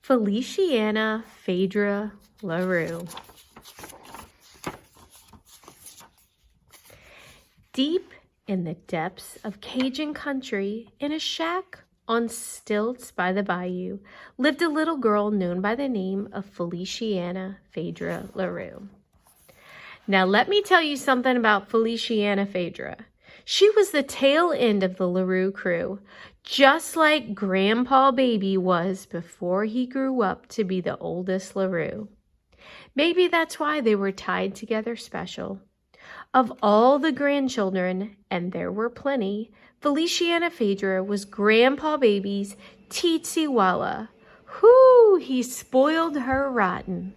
Feliciana Feydra LeRoux. Deep in the depths of Cajun country, in a shack on stilts by the bayou, lived a little girl known by the name of Feliciana Feydra LeRoux. Now let me tell you something about Feliciana Feydra. She was the tail end of the LeRoux crew, just like Grandpa Baby was before he grew up to be the oldest LeRoux. Maybe that's why they were tied together special. Of all the grandchildren, and there were plenty, Feliciana Feydra was Grandpa Baby's teensy walla. Whoo, he spoiled her rotten.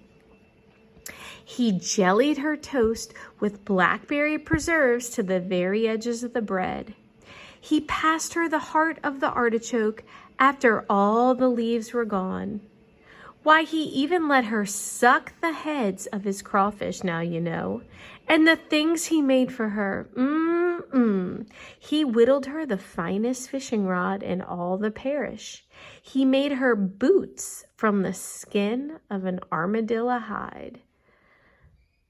He jellied her toast with blackberry preserves to the very edges of the bread. He passed her the heart of the artichoke after all the leaves were gone. Why, he even let her suck the heads of his crawfish, now you know. And the things he made for her, He whittled her the finest fishing rod in all the parish. He made her boots from the skin of an armadillo hide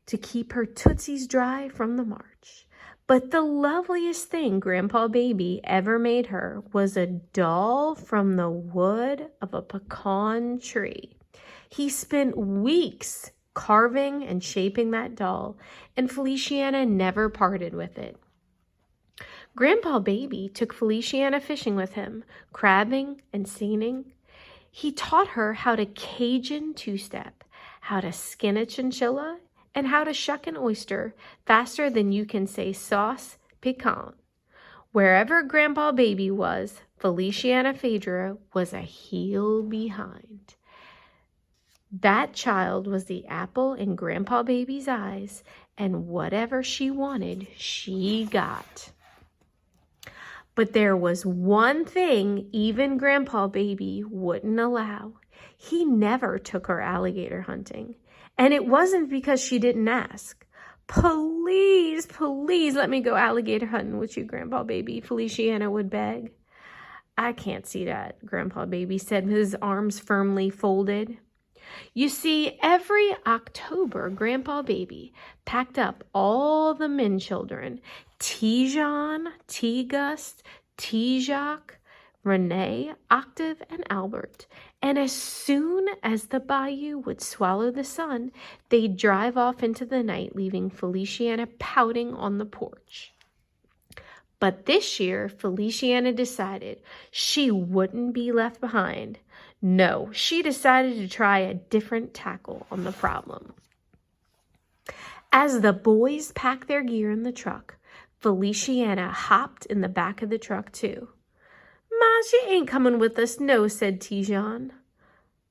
to keep her tootsies dry from the march. But the loveliest thing Grandpa Baby ever made her was a doll from the wood of a pecan tree. He spent weeks carving and shaping that doll, and Feliciana never parted with it. Grandpa Baby took Feliciana fishing with him, crabbing and seining. He taught her how to Cajun two-step, how to skin a chinchilla, and how to shuck an oyster faster than you can say sauce piquant. Wherever Grandpa Baby was, Feliciana Feydra was a heel behind. That child was the apple in Grandpa Baby's eyes, and whatever she wanted, she got. But there was one thing even Grandpa Baby wouldn't allow. He never took her alligator hunting. And it wasn't because she didn't ask. Please, please let me go alligator hunting with you, Grandpa Baby, Feliciana would beg. I can't see that, Grandpa Baby said with his arms firmly folded. You see, every October, Grandpa Baby packed up all the men children, Tijan, T-Gust, T-Jacques, Renee, Octave, and Albert. And as soon as the bayou would swallow the sun, they'd drive off into the night, leaving Feliciana pouting on the porch. But this year, Feliciana decided she wouldn't be left behind. No, she decided to try a different tackle on the problem. As the boys packed their gear in the truck, Feliciana hopped in the back of the truck too. "Ma, she ain't coming with us, no," said Tijan.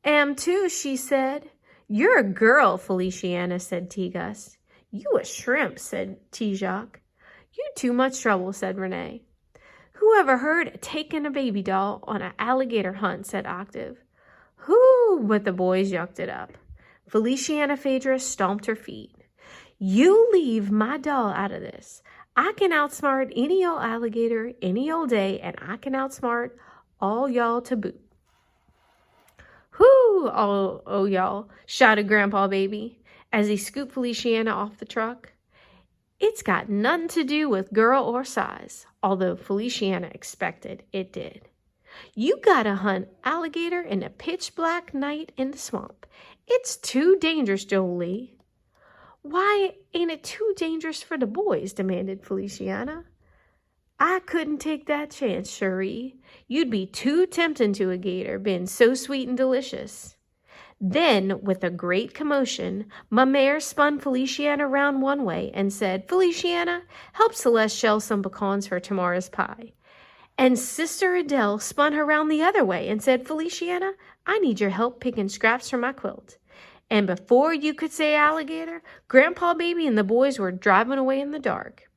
"Am too," she said. "You're a girl," Feliciana said T-Gust. "You a shrimp," said T-Jacques. "You too much trouble," said Renee. "Who ever heard of taking a baby doll on an alligator hunt?" said Octave. "Whoo!" But the boys yucked it up. Feliciana Feydra stomped her feet. "You leave my doll out of this. I can outsmart any old alligator any old day, and I can outsmart all y'all to boot." "Whoo, oh y'all," shouted Grandpa Baby as he scooped Feliciana off the truck. It's got nothing to do with girl or size, although Feliciana expected it did. You gotta hunt alligator in a pitch black night in the swamp. It's too dangerous, Jolie. "Why ain't it too dangerous for the boys?" demanded Feliciana. "I couldn't take that chance, Cherie. You'd be too tempting to a gator, being so sweet and delicious." Then, with a great commotion, my mare spun Feliciana around one way and said, "Feliciana, help Celeste shell some pecans for tomorrow's pie." And Sister Adele spun her around the other way and said, "Feliciana, I need your help picking scraps for my quilt." And before you could say alligator, Grandpa Baby and the boys were driving away in the dark.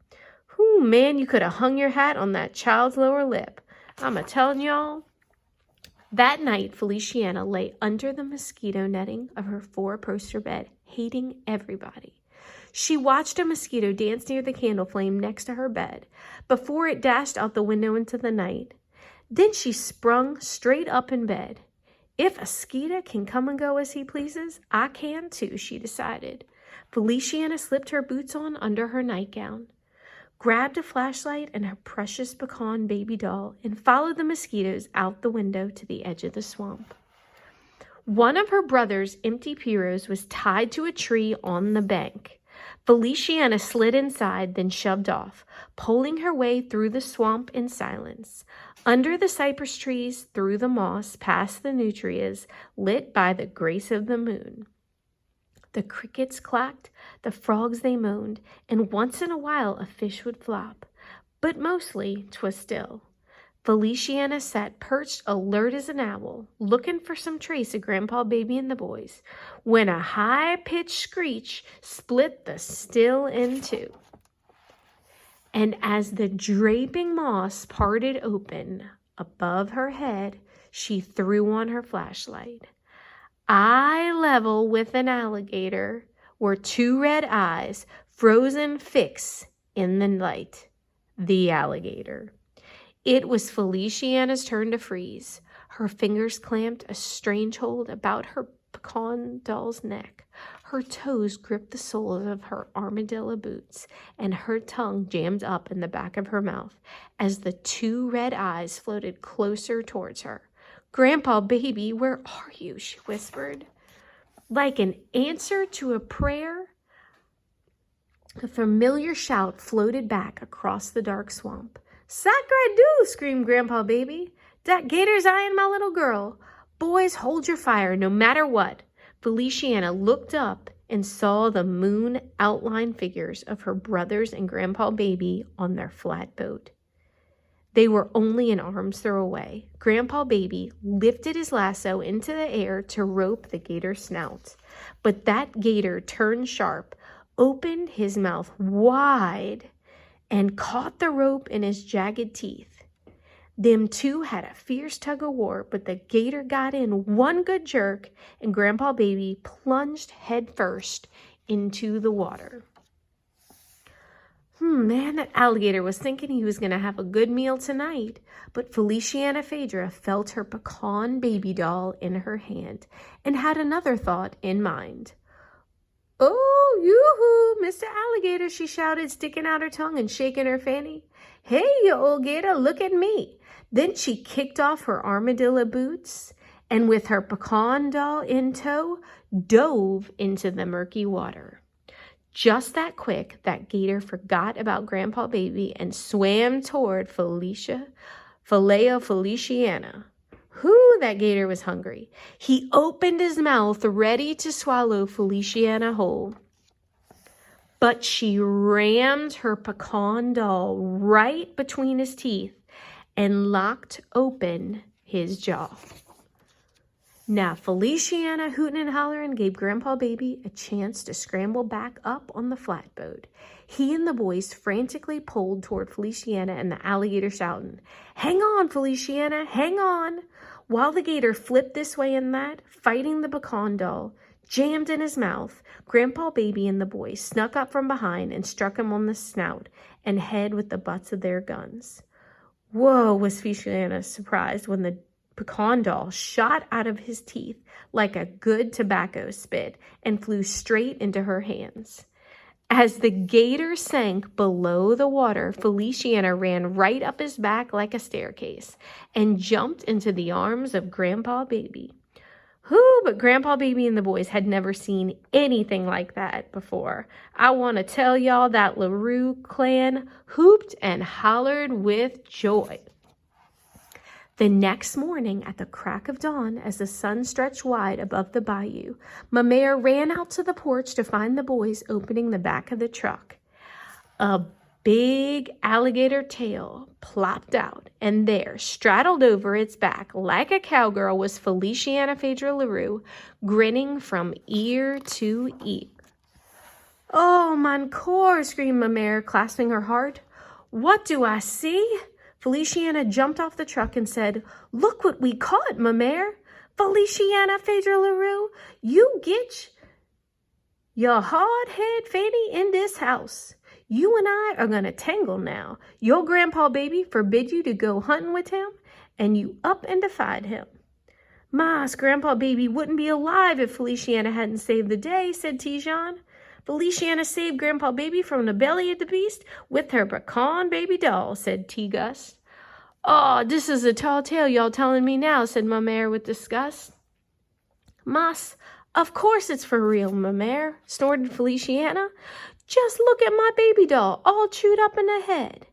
Whew, man, you could have hung your hat on that child's lower lip. I'm a-telling y'all. That night, Feliciana lay under the mosquito netting of her four-poster bed, hating everybody. She watched a mosquito dance near the candle flame next to her bed before it dashed out the window into the night. Then she sprung straight up in bed. If a skeeter can come and go as he pleases, I can too, she decided. Feliciana slipped her boots on under her nightgown, grabbed a flashlight and her precious pecan baby doll, and followed the mosquitoes out the window to the edge of the swamp. One of her brother's empty pirogues was tied to a tree on the bank. Feliciana slid inside, then shoved off, pulling her way through the swamp in silence. Under the cypress trees, through the moss, past the nutrias, lit by the grace of the moon. The crickets clacked, the frogs they moaned, and once in a while a fish would flop. But mostly 'twas still. Feliciana sat perched alert as an owl, looking for some trace of Grandpa Baby and the boys, when a high-pitched screech split the still in two. And as the draping moss parted open above her head, she threw on her flashlight. Eye level with an alligator were two red eyes, frozen fixed in the light. The alligator. It was Feliciana's turn to freeze. Her fingers clamped a strange hold about her pecan doll's neck. Her toes gripped the soles of her armadillo boots, and her tongue jammed up in the back of her mouth as the two red eyes floated closer towards her. "Grandpa Baby, where are you?" she whispered. Like an answer to a prayer, a familiar shout floated back across the dark swamp. "Sacre-do!" screamed Grandpa Baby. "Dat gator's eyeing my little girl. Boys, hold your fire, no matter what." Feliciana looked up and saw the moon outline figures of her brothers and Grandpa Baby on their flat boat. They were only an arm's throw away. Grandpa Baby lifted his lasso into the air to rope the gator's snout. But that gator turned sharp, opened his mouth wide, and caught the rope in his jagged teeth. Them two had a fierce tug-of-war, but the gator got in one good jerk, and Grandpa Baby plunged headfirst into the water. Man, that alligator was thinking he was going to have a good meal tonight. But Feliciana Feydra felt her pecan baby doll in her hand and had another thought in mind. "Oh, yoo-hoo, Mr. Alligator," she shouted, sticking out her tongue and shaking her fanny. "Hey, you old gator, look at me." Then she kicked off her armadillo boots and with her pecan doll in tow, dove into the murky water. Just that quick, that gator forgot about Grandpa Baby and swam toward Feliciana. Whew, that gator was hungry. He opened his mouth ready to swallow Feliciana whole. But she rammed her pecan doll right between his teeth and locked open his jaw. Now, Feliciana, hooting and hollering, gave Grandpa Baby a chance to scramble back up on the flatboat. He and the boys frantically pulled toward Feliciana and the alligator shouting, "Hang on, Feliciana, hang on!" While the gator flipped this way and that, fighting the pecan doll, jammed in his mouth, Grandpa Baby and the boys snuck up from behind and struck him on the snout and head with the butts of their guns. Whoa, was Feliciana surprised when the pecan doll shot out of his teeth like a good tobacco spit and flew straight into her hands. As the gator sank below the water, Feliciana ran right up his back like a staircase and jumped into the arms of Grandpa Baby. But Grandpa Baby and the boys had never seen anything like that before. I want to tell y'all that LeRoux clan hooped and hollered with joy. The next morning, at the crack of dawn, as the sun stretched wide above the bayou, my mare ran out to the porch to find the boys opening the back of the truck. A big alligator tail plopped out, and there, straddled over its back like a cowgirl, was Feliciana Feydra LeRoux, grinning from ear to ear. "Oh, mon cor," screamed my mare, clasping her heart. "What do I see?" Feliciana jumped off the truck and said, "Look what we caught, ma mare. Feliciana Feydra LeRoux, you get your hard head Fanny in this house. You and I are going to tangle now. Your Grandpa Baby forbid you to go hunting with him, and you up and defied him." Mas, Grandpa Baby wouldn't be alive if Feliciana hadn't saved the day, said Tijan. Feliciana saved Grandpa Baby from the belly of the beast with her pecan baby doll, said T-Gus. Oh, this is a tall tale y'all telling me now, said Ma Mère with disgust. Mas, of course it's for real, Ma Mère, snorted Feliciana. Just look at my baby doll, all chewed up in the head.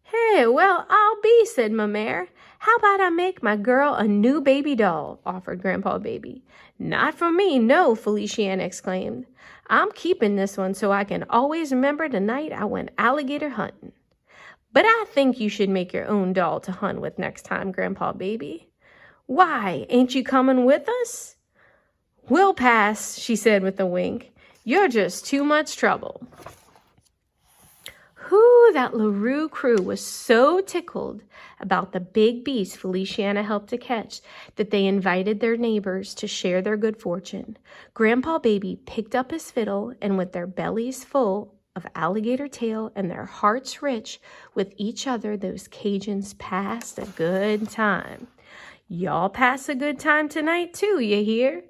Hey, well, I'll be, said Ma Mère. How about I make my girl a new baby doll, offered Grandpa Baby. Not for me, no, Feliciana exclaimed. I'm keeping this one so I can always remember the night I went alligator hunting. But I think you should make your own doll to hunt with next time, Grandpa Baby. Why, ain't you coming with us? We'll pass, she said with a wink. You're just too much trouble. That LeRoux crew was so tickled about the big beast Feliciana helped to catch that they invited their neighbors to share their good fortune. Grandpa Baby picked up his fiddle, and with their bellies full of alligator tail and their hearts rich with each other, those Cajuns passed a good time. Y'all pass a good time tonight too, you hear?